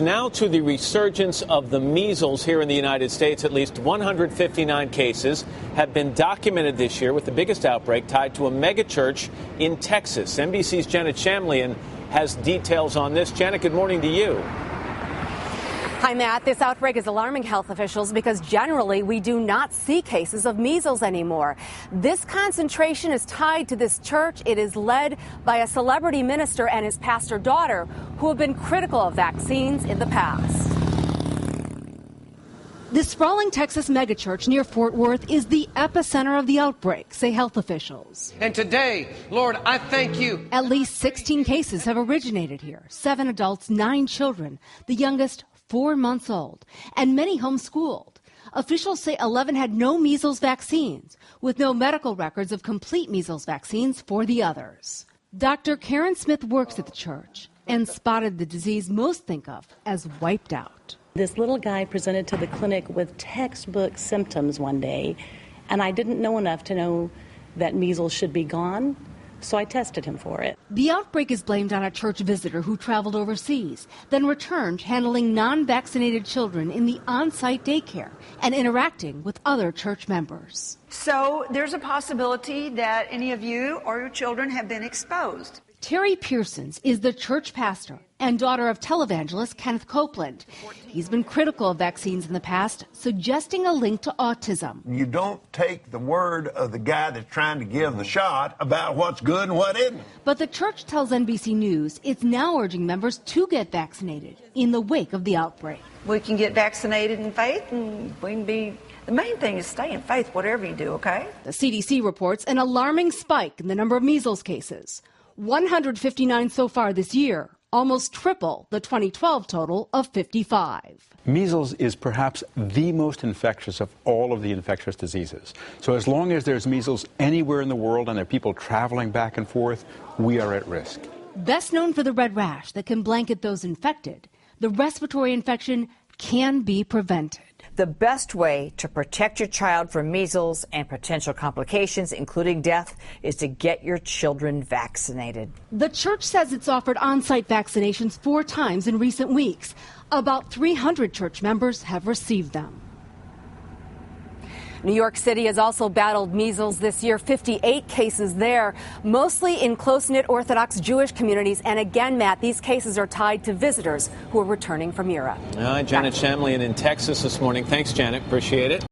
Now to the resurgence of the measles here in the United States. At least 159 cases have been documented this year, with the biggest outbreak tied to a megachurch in Texas. NBC's Janet Shamlian has details on this. Janet, good morning to you. Hi, Matt. This outbreak is alarming health officials because generally we do not see cases of measles anymore. This concentration is tied to this church. It is led by a celebrity minister and his pastor daughter who have been critical of vaccines in the past. The sprawling Texas megachurch near Fort Worth is the epicenter of the outbreak, say health officials. And today, Lord, I thank you. At least 16 cases have originated here. 7 adults, 9 children, the youngest 4 months old, and many homeschooled. Officials say 11 had no measles vaccines, with no medical records of complete measles vaccines for the others. Dr. Karen Smith works at the church and spotted the disease most think of as wiped out. This little guy presented to the clinic with textbook symptoms one day, and I didn't know enough to know that measles should be gone. So I tested him for it. The outbreak is blamed on a church visitor who traveled overseas, then returned handling non-vaccinated children in the on-site daycare and interacting with other church members. So there's a possibility that any of you or your children have been exposed. Terry Pearsons is the church pastor and daughter of televangelist Kenneth Copeland. He's been critical of vaccines in the past, suggesting a link to autism. You don't take the word of the guy that's trying to give the shot about what's good and what isn't. But the church tells NBC News it's now urging members to get vaccinated in the wake of the outbreak. We can get vaccinated in faith, and we can be... The main thing is stay in faith, whatever you do, okay? The CDC reports an alarming spike in the number of measles cases. 159 so far this year, almost triple the 2012 total of 55. Measles is perhaps the most infectious of all of the infectious diseases. So as long as there's measles anywhere in the world and there are people traveling back and forth, we are at risk. Best known for the red rash that can blanket those infected, the respiratory infection can be prevented. The best way to protect your child from measles and potential complications, including death, is to get your children vaccinated. The church says it's offered on-site vaccinations 4 times in recent weeks. About 300 church members have received them. New York City has also battled measles this year, 58 cases there, mostly in close-knit Orthodox Jewish communities. And again, Matt, these cases are tied to visitors who are returning from Europe. Janet Shamlian in Texas this morning. Thanks, Janet. Appreciate it.